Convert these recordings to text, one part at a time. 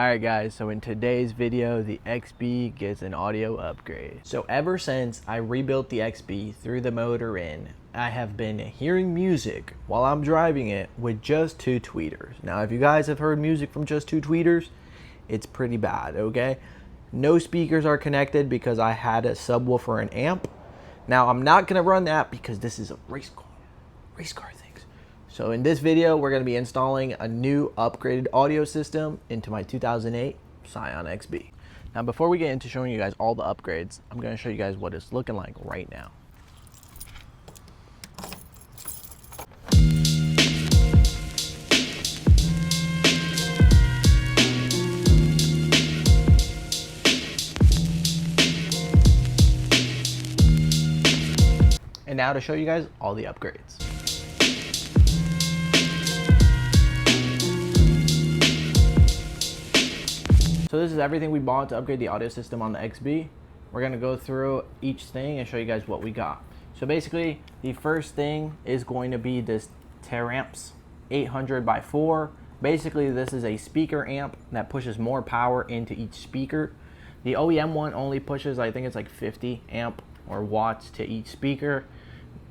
Alright guys, so in today's video, the XB gets an audio upgrade. So ever since I rebuilt the XB, threw the motor in, I have been hearing music while I'm driving it with just two tweeters. Now if you guys have heard music from just two tweeters, it's pretty bad, okay? No speakers are connected because I had a subwoofer and amp. Now I'm not going to run that because this is a race car things. So in this video, we're going to be installing a new upgraded audio system into my 2008 Scion XB. Now before we get into showing you guys all the upgrades, I'm going to show you guys what it's looking like right now. And now to show you guys all the upgrades. So this is everything we bought to upgrade the audio system on the XB. We're gonna go through each thing and show you guys what we got. So basically, the first thing is going to be this Taramps 800x4. Basically, this is a speaker amp that pushes more power into each speaker. The OEM one only pushes, I think it's like 50 amp or watts to each speaker,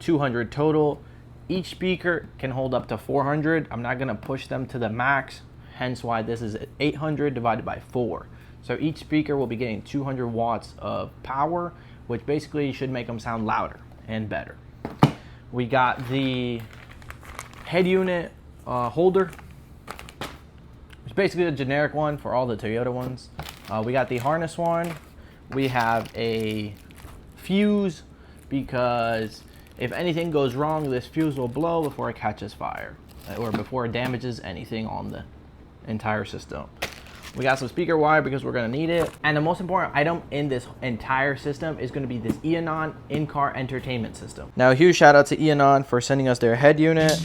200 total. Each speaker can hold up to 400. I'm not gonna push them to the max. Hence why this is 800 divided by 4. So each speaker will be getting 200 watts of power, which basically should make them sound louder and better. We got the head unit holder. It's basically a generic one for all the Toyota ones. We got the harness one. We have a fuse because if anything goes wrong, this fuse will blow before it catches fire or before it damages anything on the entire system. We got some speaker wire because we're going to need it. And the most important item in this entire system is going to be this Eonon in-car entertainment system. Now a huge shout out to Eonon for sending us their head unit.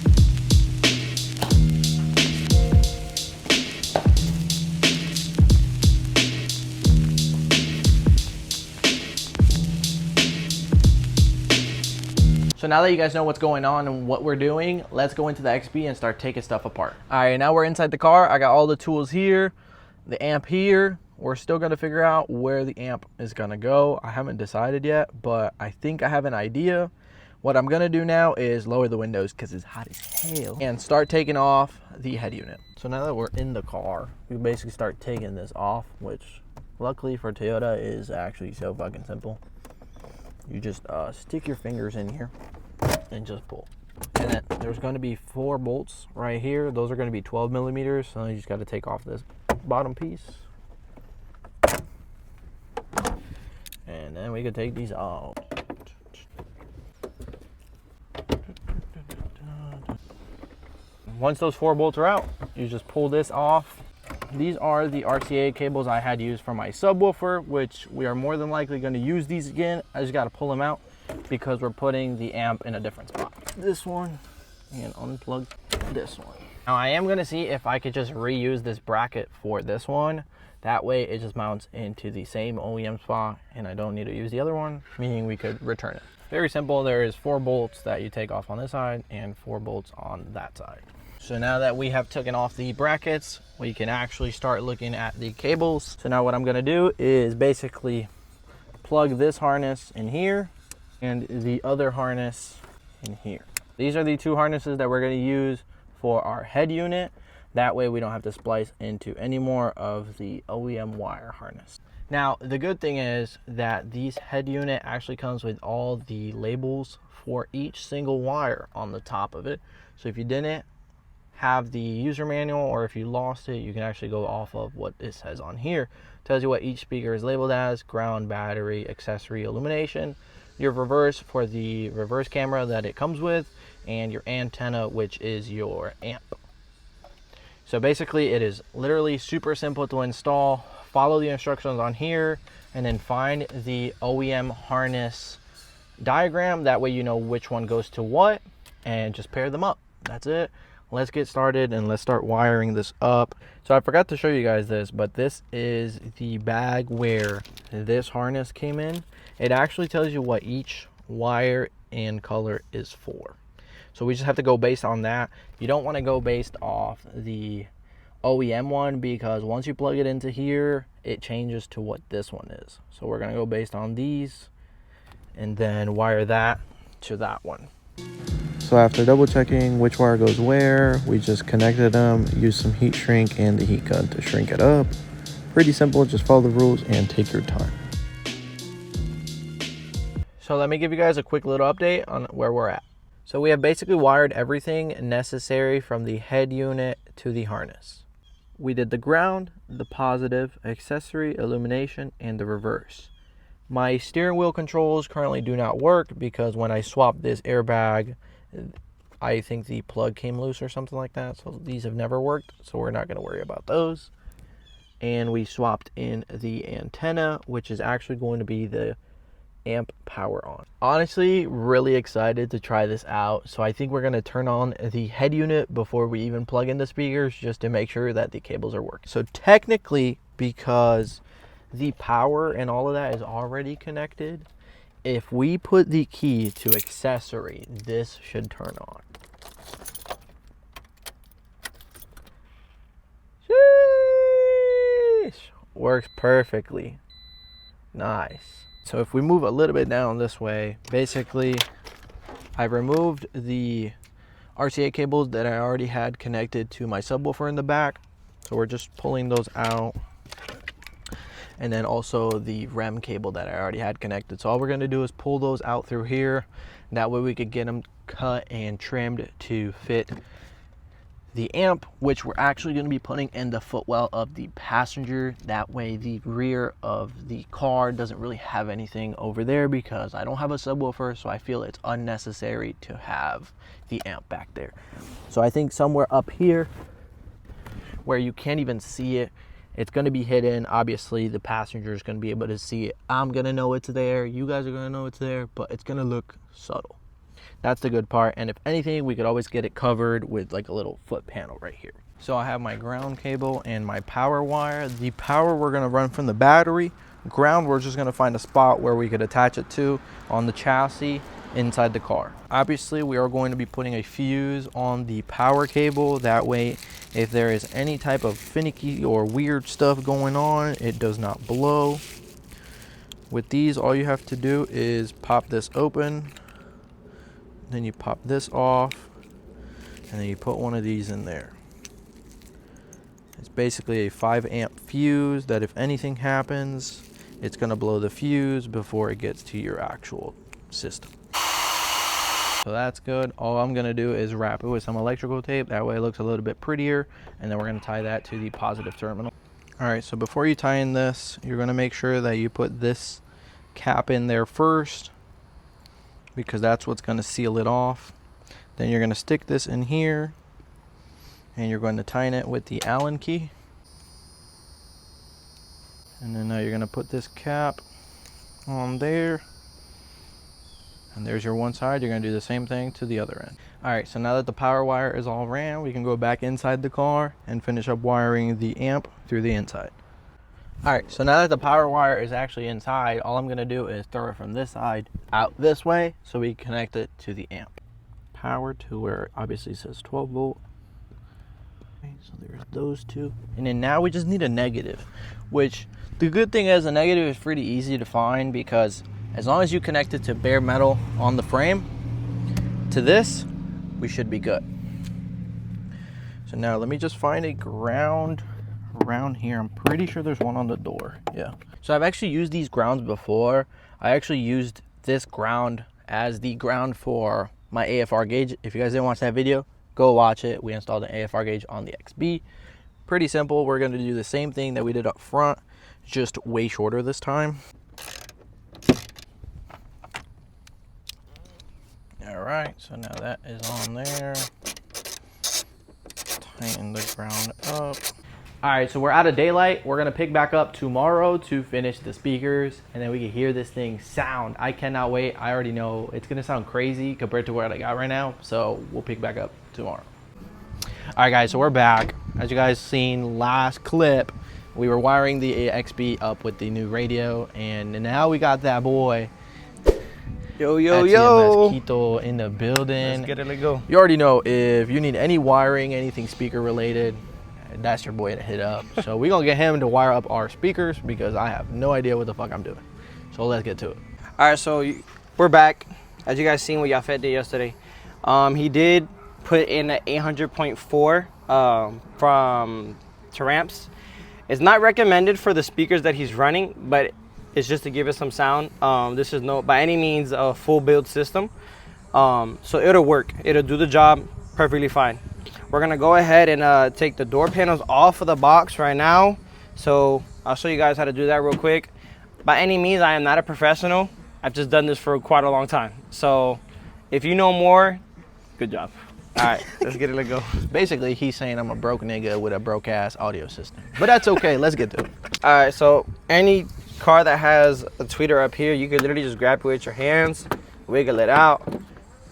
So now that you guys know what's going on and what we're doing, let's go into the XB and start taking stuff apart. All right, now we're inside the car. I got all the tools here, the amp here. We're still gonna figure out where the amp is gonna go. I haven't decided yet, but I think I have an idea. What I'm gonna do now is lower the windows because it's hot as hell and start taking off the head unit. So now that we're in the car, we basically start taking this off, which luckily for Toyota is actually so fucking simple. You just stick your fingers in here and just pull. And then there's going to be 4 bolts right here. Those are going to be 12 millimeters. So you just got to take off this bottom piece. And then we can take these off. Once those 4 bolts are out, you just pull this off. These are the RCA cables I had used for my subwoofer, which we are more than likely going to use these again. I just got to pull them out because we're putting the amp in a different spot. This one, and unplug this one. Now I am going to see if I could just reuse this bracket for this one. That way it just mounts into the same OEM spot and I don't need to use the other one, meaning we could return it. Very simple. There is 4 bolts that you take off on this side and 4 bolts on that side. So now that we have taken off the brackets, we can actually start looking at the cables. So now what I'm gonna do is basically plug this harness in here and the other harness in here. These are the 2 harnesses that we're gonna use for our head unit. That way we don't have to splice into any more of the OEM wire harness. Now, the good thing is that these head unit actually comes with all the labels for each single wire on the top of it. So if you didn't have the user manual or if you lost it, you can actually go off of what it says on here. It tells you what each speaker is labeled as: ground, battery, accessory, illumination, your reverse for the reverse camera that it comes with, and your antenna, which is your amp. So basically it is literally super simple to install. Follow the instructions on here and then find the OEM harness diagram. That way you know which one goes to what and just pair them up. That's it. Let's get started and let's start wiring this up. So I forgot to show you guys this, but this is the bag where this harness came in. It actually tells you what each wire and color is for. So we just have to go based on that. You don't want to go based off the OEM one, because once you plug it into here, it changes to what this one is. So we're gonna go based on these and then wire that to that one. So after double checking which wire goes where, we just connected them, used some heat shrink and the heat gun to shrink it up. Pretty simple, just follow the rules and take your time. So let me give you guys a quick little update on where we're at. So we have basically wired everything necessary from the head unit to the harness. We did the ground, the positive, accessory, illumination, and the reverse. My steering wheel controls currently do not work because when I swapped this airbag, I think the plug came loose or something like that. So these have never worked, so we're not going to worry about those. And we swapped in the antenna, which is actually going to be the amp power on. Honestly, really excited to try this out. So I think we're going to turn on the head unit before we even plug in the speakers, just to make sure that the cables are working. So technically, because the power and all of that is already connected, if we put the key to accessory, this should turn on. Sheesh. Works perfectly. Nice. So if we move a little bit down this way, basically I removed the RCA cables that I already had connected to my subwoofer in the back. So we're just pulling those out. And then also the REM cable that I already had connected. So all we're gonna do is pull those out through here. That way we could get them cut and trimmed to fit the amp, which we're actually going to be putting in the footwell of the passenger. That way the rear of the car doesn't really have anything over there, because I don't have a subwoofer, so I feel it's unnecessary to have the amp back there. So I think somewhere up here where you can't even see it, it's going to be hidden. Obviously the passenger is going to be able to see it. I'm going to know it's there, you guys are going to know it's there, but it's going to look subtle. That's the good part. And if anything, we could always get it covered with like a little foot panel right here. So I have my ground cable and my power wire. The power we're gonna run from the battery. Ground, we're just gonna find a spot where we could attach it to on the chassis inside the car. Obviously, we are going to be putting a fuse on the power cable. That way, if there is any type of finicky or weird stuff going on, it does not blow. With these, all you have to do is pop this open. Then you pop this off, and then you put one of these in there. It's basically a 5 amp fuse that if anything happens, it's gonna blow the fuse before it gets to your actual system. So that's good. All I'm gonna do is wrap it with some electrical tape. That way it looks a little bit prettier, and then we're gonna tie that to the positive terminal. All right, so before you tie in this, you're gonna make sure that you put this cap in there first, because that's what's going to seal it off. Then you're going to stick this in here, and you're going to tighten it with the Allen key. And then now you're going to put this cap on there, and there's your one side. You're going to do the same thing to the other end. All right, so now that the power wire is all ran, we can go back inside the car and finish up wiring the amp through the inside. All right, so now that the power wire is actually inside, all I'm gonna do is throw it from this side out this way so we connect it to the amp. Power to where it obviously says 12 volt. Okay, so there's those two. And then now we just need a negative, which the good thing is a negative is pretty easy to find, because as long as you connect it to bare metal on the frame, to this, we should be good. So now let me just find a ground around here. I'm pretty sure there's one on the door. Yeah. So I've actually used these grounds before. I actually used this ground as the ground for my AFR gauge. If you guys didn't watch that video, go watch it. We installed an AFR gauge on the XB. Pretty simple. We're going to do the same thing that we did up front, just way shorter this time. All right, so now that is on there. Tighten the ground up. All right, so we're out of daylight. We're gonna pick back up tomorrow to finish the speakers, and then we can hear this thing sound. I cannot wait. I already know it's gonna sound crazy compared to what I got right now, so we'll pick back up tomorrow. All right, guys, so we're back. As you guys seen last clip, we were wiring the XB up with the new radio, and now we got that boy. Yo, yo, yo. Mesquito in the building. Let's get it, let's go. You already know, if you need any wiring, anything speaker related, that's your boy to hit up. So we're gonna get him to wire up our speakers because I have no idea what the fuck I'm doing. So let's get to it. All right, so we're back. As you guys seen what Yafet did yesterday, he did put in an 800.4 from Taramps. It's not recommended for the speakers that he's running, but it's just to give it some sound. This is no by any means a full build system, so it'll work. It'll do the job perfectly fine. We're gonna go ahead and take the door panels off of the box right now. So I'll show you guys how to do that real quick. By any means, I am not a professional. I've just done this for quite a long time. So if you know more, good job. All right, let's get it, let's go. Basically, he's saying I'm a broke nigga with a broke ass audio system, but that's okay. Let's get to it. All right, so any car that has a tweeter up here, you can literally just grab it with your hands, wiggle it out,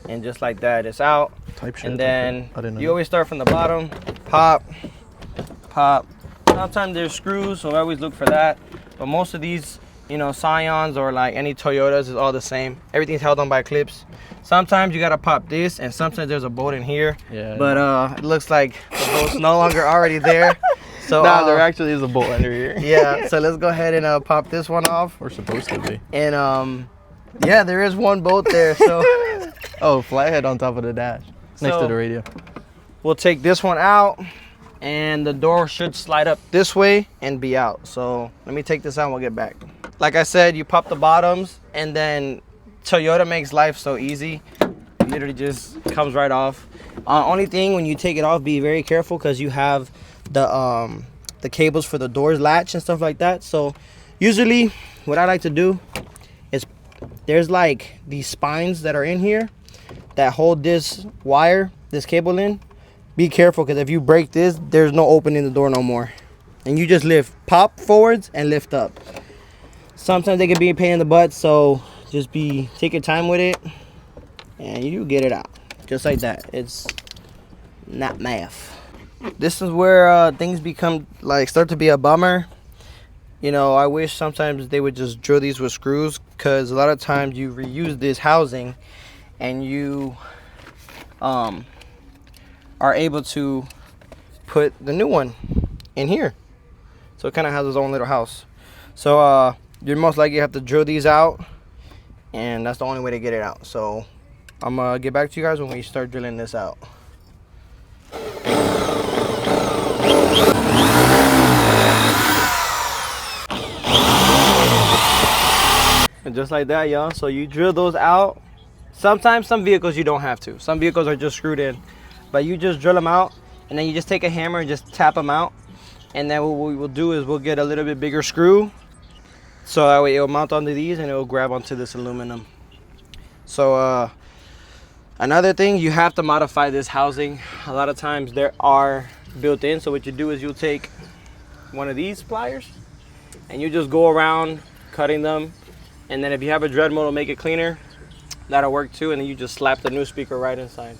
and just like that, it's out. Type shit. And then you always start from the bottom, pop, pop. Sometimes there's screws, so I always look for that. But most of these, you know, Scions or like any Toyotas is all the same. Everything's held on by clips. Sometimes you gotta pop this, and sometimes there's a bolt in here. Yeah. But it looks like the bolt's no longer already there. So nah, there actually is a bolt under here. Yeah. So let's go ahead and pop this one off. We're supposed to be. And yeah, there is one bolt there. So oh, flathead on top of the dash next to the radio. We'll take this one out, and the door should slide up this way and be out. So let me take this out and we'll get back. Like I said, you pop the bottoms, and then Toyota makes life so easy. It literally just comes right off. Only thing, when you take it off, be very careful because you have the cables for the doors latch and stuff like that. So usually what I like to do is there's like these spines that are in here that hold this wire, this cable in. Be careful, because if you break this, there's no opening the door no more. And you just pop forwards and lift up. Sometimes they can be a pain in the butt, so just take your time with it, and you get it out just like that. It's not math. This is where things start to be a bummer. You know, I wish sometimes they would just drill these with screws, because a lot of times you reuse this housing and you are able to put the new one in here. So it kind of has its own little house. So you're most likely have to drill these out, and that's the only way to get it out. So I'm gonna get back to you guys when we start drilling this out. And just like that, y'all. So you drill those out. Sometimes some vehicles you don't have to. Some vehicles are just screwed in. But you just drill them out, and then you just take a hammer and just tap them out. And then what we will do is we'll get a little bit bigger screw, so that way it'll mount onto these and it'll grab onto this aluminum. So another thing, you have to modify this housing. A lot of times they are built in. So what you do is you'll take one of these pliers and you just go around cutting them. And then if you have a Dremel to make it cleaner, that'll work too. And then you just slap the new speaker right inside.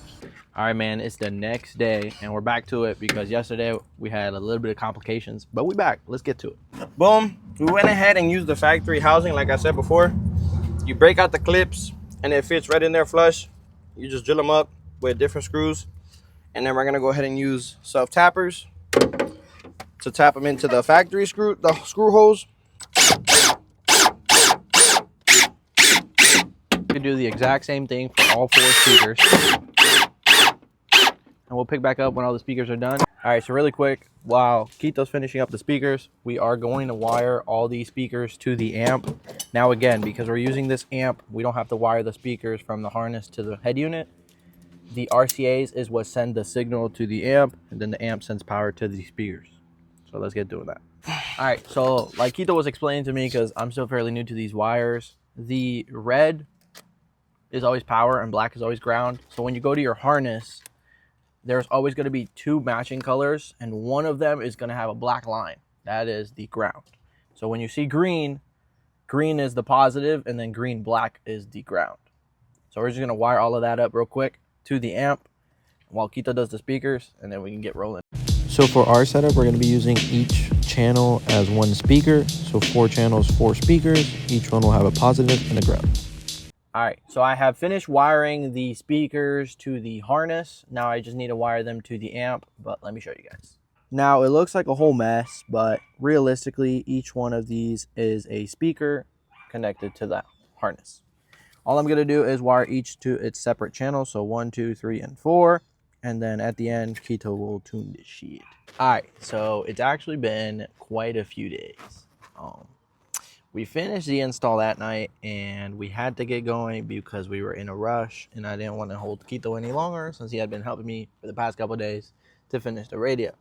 All right, man, it's the next day and we're back to it because yesterday we had a little bit of complications, but we back. Let's get to it. Boom. We went ahead and used the factory housing like I said before. You break out the clips and it fits right in there flush. You just drill them up with different screws. And then we're going to go ahead and use self-tappers to tap them into the factory screw holes. You can do the exact same thing for all 4 speakers. And we'll pick back up when all the speakers are done. All right, so really quick, while Quito's finishing up the speakers, we are going to wire all these speakers to the amp. Now again, because we're using this amp, we don't have to wire the speakers from the harness to the head unit. The RCAs is what send the signal to the amp, and then the amp sends power to the speakers. So let's get doing that. All right, so like Quito was explaining to me, because I'm still fairly new to these wires, the red is always power and black is always ground. So when you go to your harness, there's always going to be 2 matching colors, and one of them is going to have a black line. That is the ground. So when you see green, green is the positive, and then green black is the ground. So we're just going to wire all of that up real quick to the amp while Quito does the speakers, and then we can get rolling. So for our setup, we're going to be using each channel as 1 speaker. So 4 channels, 4 speakers. Each one will have a positive and a ground. All right, so I have finished wiring the speakers to the harness. Now I just need to wire them to the amp, but let me show you guys. Now it looks like a whole mess, but realistically each one of these is a speaker connected to the harness. All I'm gonna do is wire each to its separate channels, so 1, 2, 3, and 4, and then at the end Keto will tune this shit. All right, so it's actually been quite a few days. We finished the install that night and we had to get going because we were in a rush and I didn't want to hold Keto any longer since he had been helping me for the past couple of days to finish the radio.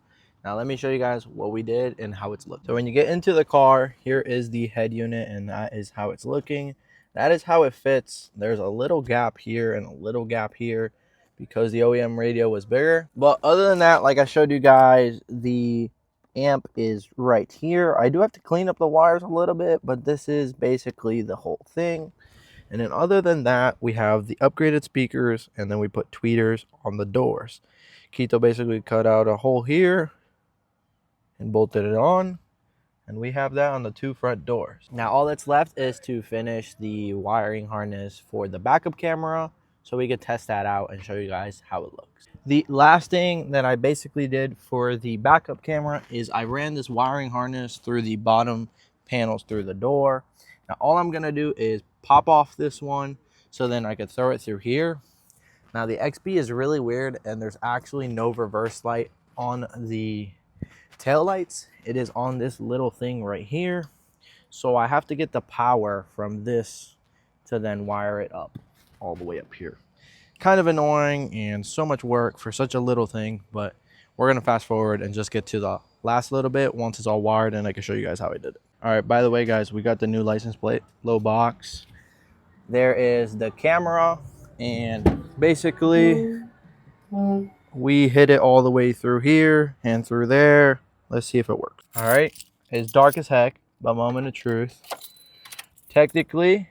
Now let me show you guys what we did and how it's looked. So when you get into the car, here is the head unit and that is how it's looking. That is how it fits. There's a little gap here and a little gap here because the OEM radio was bigger. But other than that, like I showed you guys, the amp is right here. I do have to clean up the wires a little bit, but this is basically the whole thing. And then other than that, we have the upgraded speakers and then we put tweeters on the doors. Keto basically cut out a hole here and bolted it on, and we have that on the 2 front doors. Now all that's left is to finish the wiring harness for the backup camera so we could test that out and show you guys how it looks. The last thing that I basically did for the backup camera is I ran this wiring harness through the bottom panels through the door. Now all I'm gonna do is pop off this one so then I could throw it through here. Now the XB is really weird and there's actually no reverse light on the tail lights. It is on this little thing right here. So I have to get the power from this to then wire it up all the way up here. Kind of annoying and so much work for such a little thing, but we're gonna fast forward and just get to the last little bit once it's all wired and I can show you guys how I did it. All right, by the way guys, we got the new license plate, low box. There is the camera and basically we hit it all the way through here and through there. Let's see if it works. All right, it's dark as heck, but moment of truth. Technically,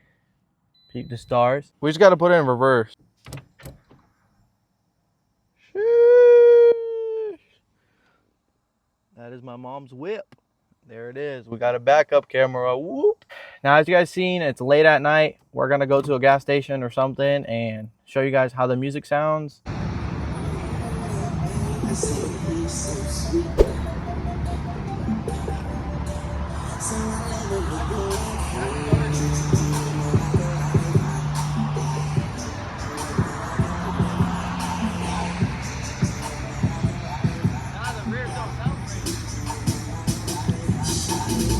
peek the stars. We just gotta put it in reverse. That is my mom's whip. There it is. We got a backup camera. Whoop. Now, as you guys seen, it's late at night. We're gonna go to a gas station or something and show you guys how the music sounds.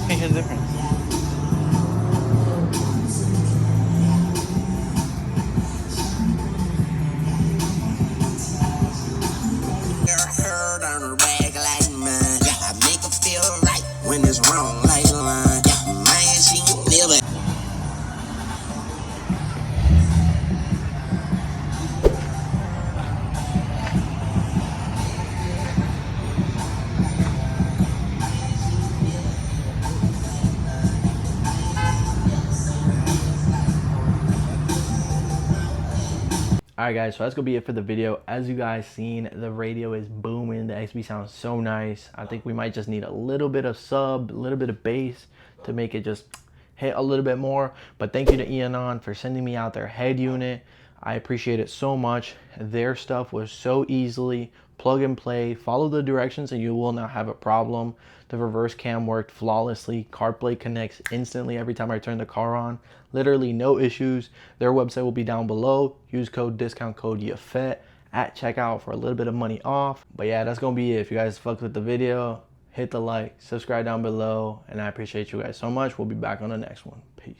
Here's the difference. When it's wrong, like line. Man, she never. All right guys, so that's gonna be it for the video. As you guys seen, the radio is booming. The XB sounds so nice. I think we might just need a little bit of sub, a little bit of bass to make it just hit a little bit more. But thank you to Eonon for sending me out their head unit. I appreciate it so much. Their stuff was so easily plug and play. Follow the directions and you will not have a problem. The reverse cam worked flawlessly. CarPlay connects instantly every time I turn the car on. Literally no issues. Their website will be down below. Use discount code Yafet at checkout for a little bit of money off. But yeah, that's gonna be it. If you guys fucked with the video, hit the like, subscribe down below, and I appreciate you guys so much. We'll be back on the next one. Peace.